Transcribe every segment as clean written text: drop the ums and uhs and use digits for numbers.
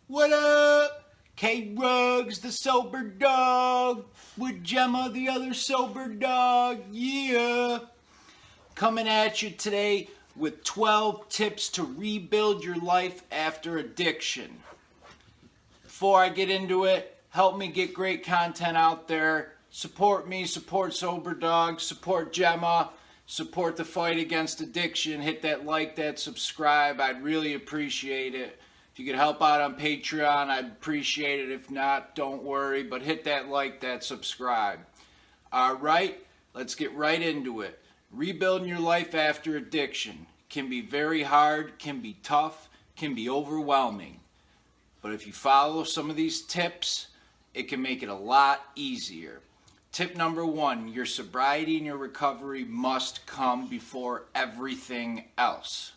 What up? K-Rugs, the sober dog, with Gemma, the other sober dog. Yeah. Coming at you today with 12 tips to rebuild your life after addiction. Before I get into it, help me get great content out there. Support me, support Soberdogs, support Gemma, support the fight against addiction. Hit that like, that subscribe. I'd really appreciate it. If you could help out on Patreon, I'd appreciate it. If not, don't worry, but hit that like, that subscribe. All right, let's get right into it. Rebuilding your life after addiction can be very hard, can be tough, can be overwhelming. But if you follow some of these tips, it can make it a lot easier. Tip number 1, your sobriety and your recovery must come before everything else.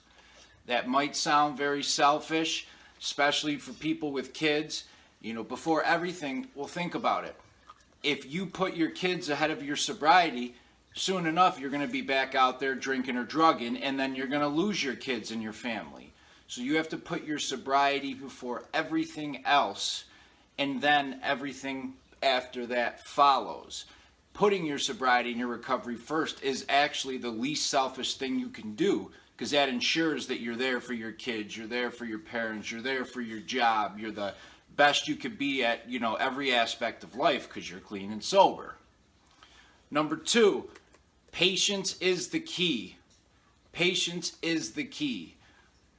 That might sound very selfish, especially for people with kids. Before everything, well, think about it. If you put your kids ahead of your sobriety, soon enough you're going to be back out there drinking or drugging, and then you're going to lose your kids and your family. So you have to put your sobriety before everything else, and then everything after that follows. Putting your sobriety and your recovery first is actually the least selfish thing you can do, because that ensures that you're there for your kids, you're there for your parents, you're there for your job, you're the best you could be at, every aspect of life because you're clean and sober. Number 2, patience is the key. Patience is the key.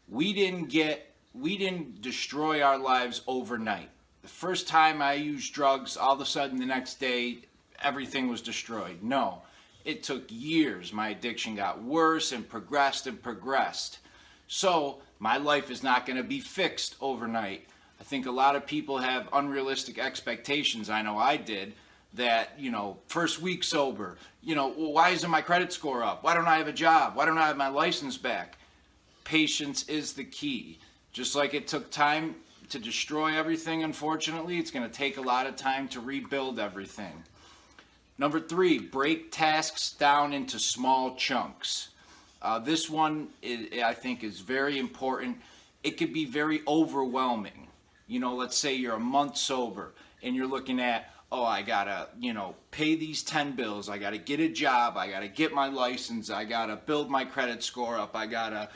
We didn't destroy our lives overnight. The first time I used drugs, all of a sudden the next day, everything was destroyed. No. It took years. My addiction got worse and progressed. So my life is not going to be fixed overnight. I think a lot of people have unrealistic expectations. I know I did. That, first week sober, well, why isn't my credit score up? Why don't I have a job? Why don't I have my license back? Patience is the key. Just like it took time to destroy everything, unfortunately, it's going to take a lot of time to rebuild everything. Number 3, break tasks down into small chunks. This one, I think, is very important. It could be very overwhelming. Let's say you're a month sober and you're looking at, I gotta, pay these 10 bills. I gotta get a job. I gotta get my license. I gotta build my credit score up. I gotta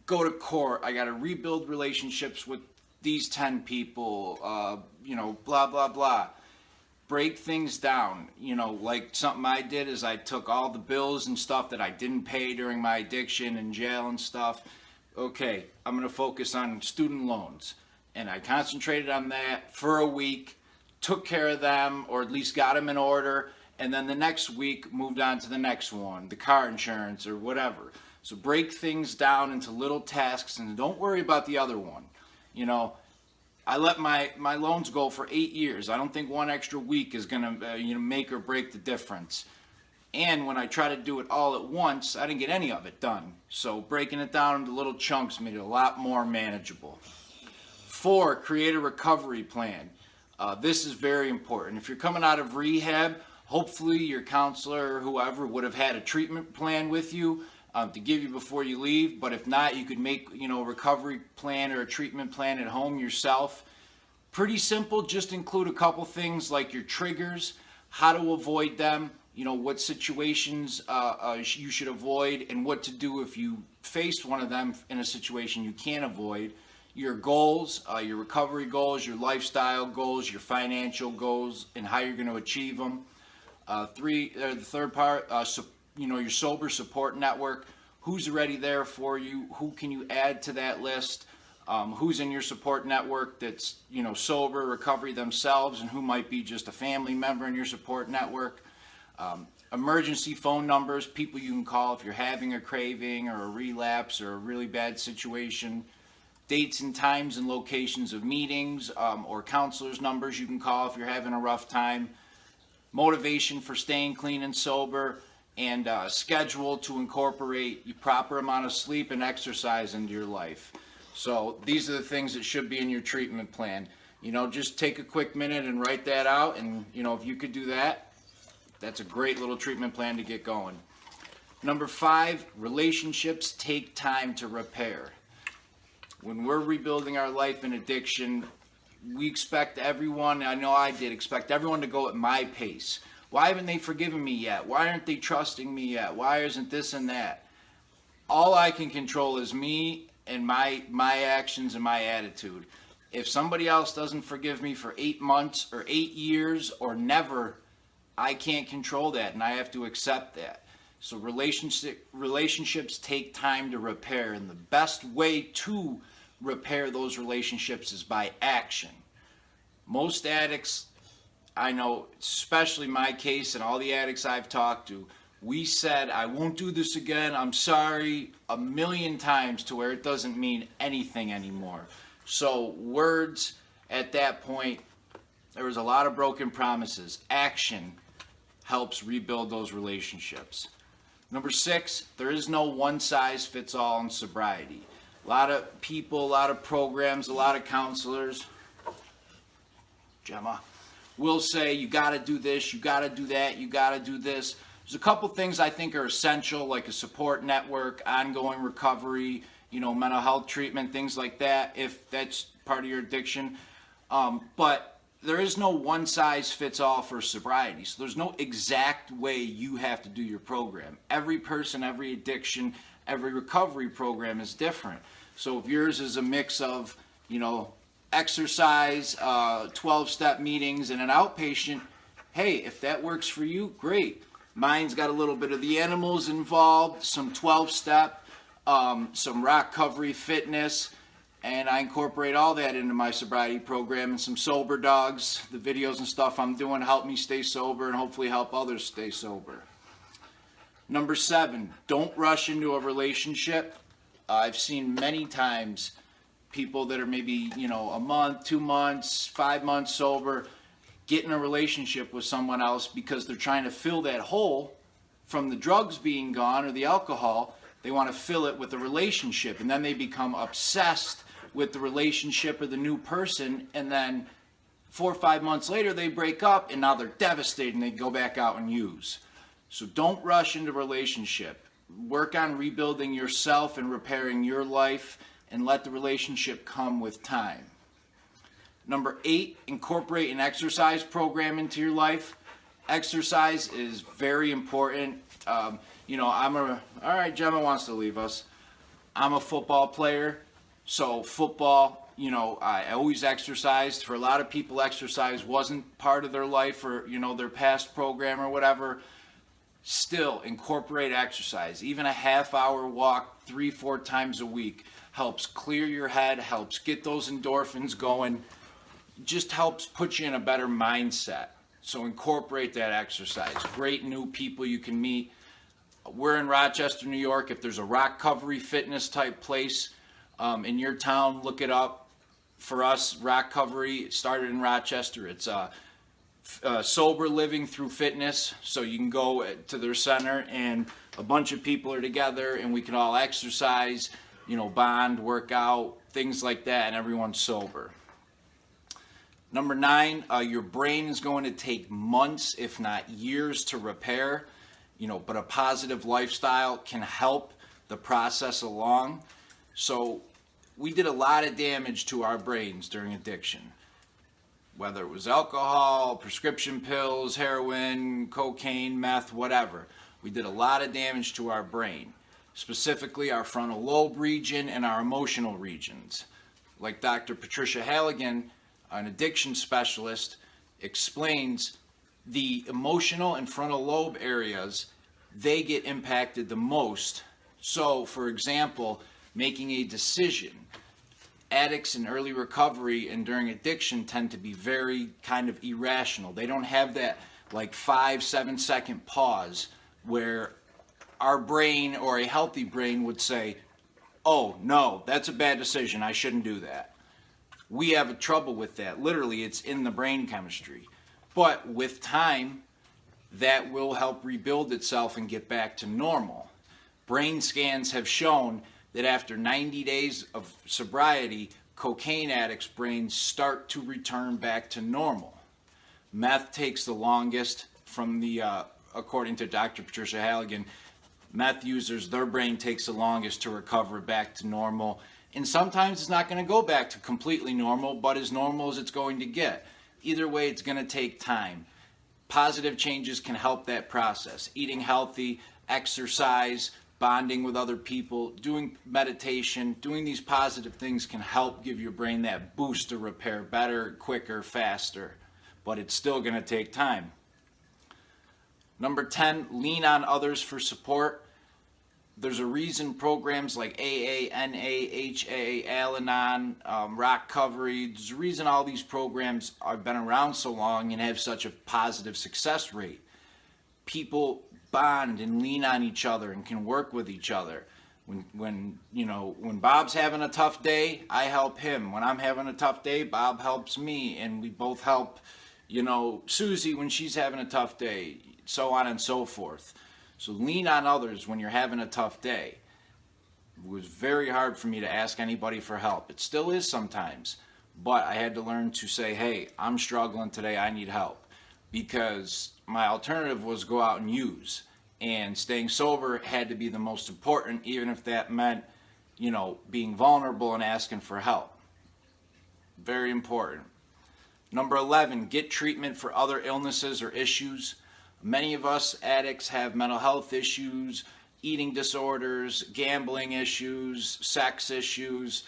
go to court. I gotta rebuild relationships with these 10 people. Blah, blah, blah. Break things down. Like something I did is I took all the bills and stuff that I didn't pay during my addiction and jail and stuff. Okay, I'm going to focus on student loans. And I concentrated on that for a week, took care of them, or at least got them in order, and then the next week moved on to the next one, the car insurance or whatever. So break things down into little tasks and don't worry about the other one. I let my loans go for 8 years. I don't think one extra week is going to make or break the difference. And when I try to do it all at once, I didn't get any of it done. So breaking it down into little chunks made it a lot more manageable. 4, create a recovery plan. This is very important. If you're coming out of rehab, hopefully your counselor or whoever would have had a treatment plan with you to give you before you leave. But if not, you could make a recovery plan or a treatment plan at home yourself. Pretty simple. Just include a couple things like your triggers, how to avoid them, what situations you should avoid, and what to do if you face one of them in a situation you can't avoid. Your goals, your recovery goals, your lifestyle goals, your financial goals, and how you're going to achieve them. The third part, your sober support network. Who's already there for you? Who can you add to that list? Who's in your support network that's sober, recovery themselves, and who might be just a family member in your support network. Emergency phone numbers, people you can call if you're having a craving or a relapse or a really bad situation. Dates and times and locations of meetings or counselors' numbers you can call if you're having a rough time. Motivation for staying clean and sober, and schedule to incorporate the proper amount of sleep and exercise into your life. So these are the things that should be in your treatment plan. Just take a quick minute and write that out, and if you could do that, that's a great little treatment plan to get going. Number 5, relationships take time to repair. When we're rebuilding our life in addiction, we expect everyone, I know I did, expect everyone to go at my pace. Why haven't they forgiven me yet? Why aren't they trusting me yet? Why isn't this and that? All I can control is me and my actions and my attitude. If somebody else doesn't forgive me for 8 months or 8 years or never, I can't control that, and I have to accept that. So relationships take time to repair, and the best way to repair those relationships is by action. Most addicts, I know, especially my case and all the addicts I've talked to, we said, I won't do this again, I'm sorry, a million times, to where it doesn't mean anything anymore. So words at that point, there was a lot of broken promises. Action helps rebuild those relationships. Number 6, there is no one size fits all in sobriety. A lot of people, a lot of programs, a lot of counselors, Gemma, will say you got to do this, you got to do that, you got to do this. There's a couple things I think are essential, like a support network, ongoing recovery, mental health treatment, things like that, if that's part of your addiction. But there is no one size fits all for sobriety. So there's no exact way you have to do your program. Every person, every addiction, every recovery program is different. So if yours is a mix of, exercise, 12-step meetings, and an outpatient, hey, if that works for you, great. Mine's got a little bit of the animals involved, some 12-step, some rock recovery fitness, and I incorporate all that into my sobriety program, and some Soberdogs. The videos and stuff I'm doing help me stay sober and hopefully help others stay sober. Number 7, don't rush into a relationship. I've seen many times people that are maybe, a month, 2 months, 5 months sober, get in a relationship with someone else because they're trying to fill that hole from the drugs being gone or the alcohol. They want to fill it with a relationship, and then they become obsessed with the relationship or the new person, and then 4 or 5 months later they break up, and now they're devastated and they go back out and use. So don't rush into a relationship. Work on rebuilding yourself and repairing your life, and let the relationship come with time. Number 8, incorporate an exercise program into your life. Exercise is very important. All right, Gemma wants to leave us. I'm a football player, so football, I always exercised. For a lot of people, exercise wasn't part of their life or, their past program or whatever. Still, incorporate exercise. Even a half-hour walk 3-4 times a week helps clear your head, helps get those endorphins going, just helps put you in a better mindset. So incorporate that exercise. Great new people you can meet. We're in Rochester, New York. If there's a rock recovery fitness type place in your town, look it up. For us, rock recovery started in Rochester. It's sober living through fitness. So you can go to their center and a bunch of people are together and we can all exercise, bond, work out, things like that, and everyone's sober. Number 9, your brain is going to take months, if not years, to repair, but a positive lifestyle can help the process along. So we did a lot of damage to our brains during addiction, whether it was alcohol, prescription pills, heroin, cocaine, meth, whatever. We did a lot of damage to our brain, specifically our frontal lobe region and our emotional regions. Like Dr. Patricia Halligan, an addiction specialist, explains, the emotional and frontal lobe areas, they get impacted the most. So, for example, making a decision. Addicts in early recovery and during addiction tend to be very kind of irrational. They don't have that 5-7 second pause where our brain or a healthy brain would say, oh no, that's a bad decision, I shouldn't do that. We have trouble with that. Literally, it's in the brain chemistry. But with time, that will help rebuild itself and get back to normal. Brain scans have shown that after 90 days of sobriety, cocaine addicts' brains start to return back to normal. Meth takes the longest according to Dr. Patricia Halligan, meth users, their brain takes the longest to recover back to normal. And sometimes it's not going to go back to completely normal, but as normal as it's going to get. Either way, it's going to take time. Positive changes can help that process. Eating healthy, exercise, bonding with other people, doing meditation, doing these positive things can help give your brain that boost to repair better, quicker, faster. But it's still going to take time. Number 10, lean on others for support. There's a reason programs like AA, NA, HA, Al-Anon, Rock Recovery, there's a reason all these programs have been around so long and have such a positive success rate. People bond and lean on each other and can work with each other. When Bob's having a tough day, I help him. When I'm having a tough day, Bob helps me, and we both help, Susie when she's having a tough day, so on and so forth. So lean on others when you're having a tough day. It was very hard for me to ask anybody for help. It still is sometimes, but I had to learn to say, hey, I'm struggling today, I need help. Because my alternative was go out and use. And staying sober had to be the most important, even if that meant, being vulnerable and asking for help. Very important. Number 11, get treatment for other illnesses or issues. Many of us addicts have mental health issues, eating disorders, gambling issues, sex issues,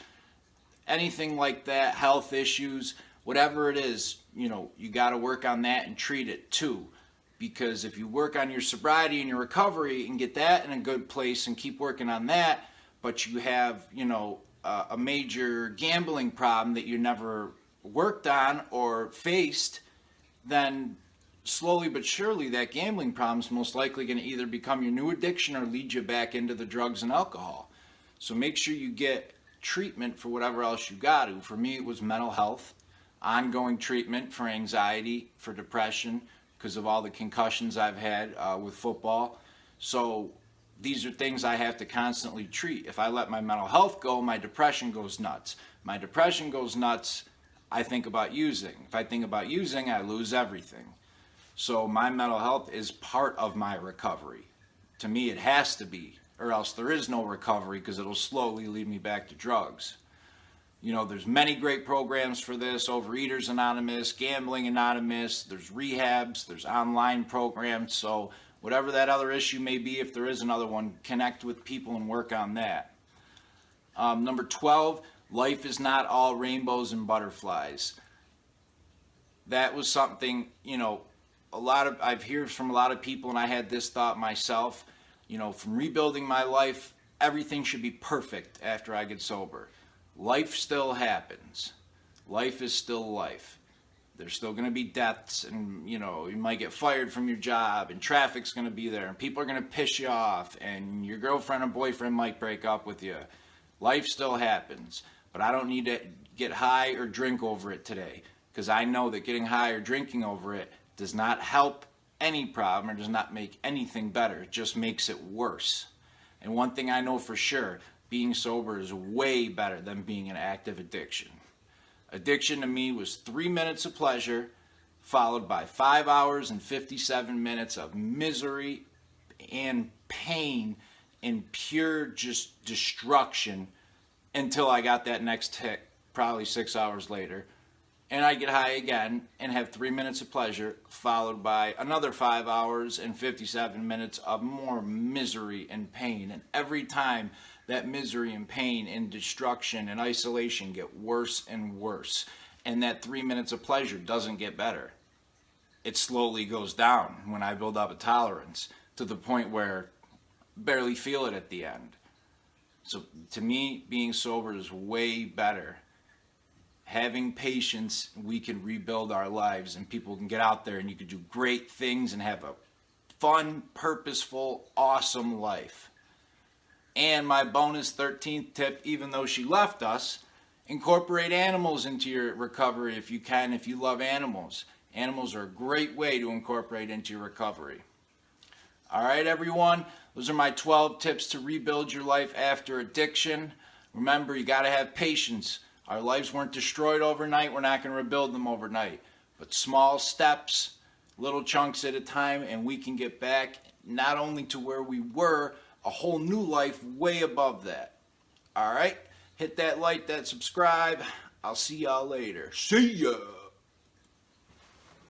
anything like that, health issues, whatever it is, you got to work on that and treat it too. Because if you work on your sobriety and your recovery and get that in a good place and keep working on that, but you have, a major gambling problem that you never worked on or faced, then slowly but surely that gambling problem is most likely going to either become your new addiction or lead you back into the drugs and alcohol. So make sure you get treatment for whatever else you got to. For me, it was mental health, ongoing treatment for anxiety, for depression, because of all the concussions I've had with football. So these are things I have to constantly treat. If I let my mental health go, my depression goes nuts. My depression goes nuts, I think about using. If I think about using, I lose everything. So my mental health is part of my recovery. To me, it has to be, or else there is no recovery because it'll slowly lead me back to drugs. There's many great programs for this, Overeaters Anonymous, Gambling Anonymous, there's rehabs, there's online programs. So whatever that other issue may be, if there is another one, connect with people and work on that. Number 12, life is not all rainbows and butterflies. That was something, I've heard from a lot of people, and I had this thought myself, from rebuilding my life, everything should be perfect after I get sober. Life still happens. Life is still life. There's still going to be deaths, and you might get fired from your job, and traffic's going to be there, and people are going to piss you off, and your girlfriend or boyfriend might break up with you. Life still happens, but I don't need to get high or drink over it today, because I know that getting high or drinking over it does not help any problem or does not make anything better. It just makes it worse. And one thing I know for sure, being sober is way better than being an active addiction. Addiction to me was 3 minutes of pleasure, followed by 5 hours and 57 minutes of misery and pain and pure just destruction until I got that next hit, probably 6 hours later. And I get high again and have 3 minutes of pleasure, followed by another 5 hours and 57 minutes of more misery and pain. And every time that misery and pain and destruction and isolation get worse and worse. And that 3 minutes of pleasure doesn't get better. It slowly goes down when I build up a tolerance to the point where I barely feel it at the end. So to me, being sober is way better. Having patience, we can rebuild our lives, and people can get out there and you can do great things and have a fun, purposeful, awesome life. And my bonus 13th tip, even though she left us, incorporate animals into your recovery if you can, if you love animals. Animals are a great way to incorporate into your recovery. All right, everyone, those are my 12 tips to rebuild your life after addiction. Remember, you got to have patience. Our lives weren't destroyed overnight. We're not going to rebuild them overnight. But small steps, little chunks at a time, and we can get back not only to where we were, a whole new life way above that. All right? Hit that like, that subscribe. I'll see y'all later. See ya.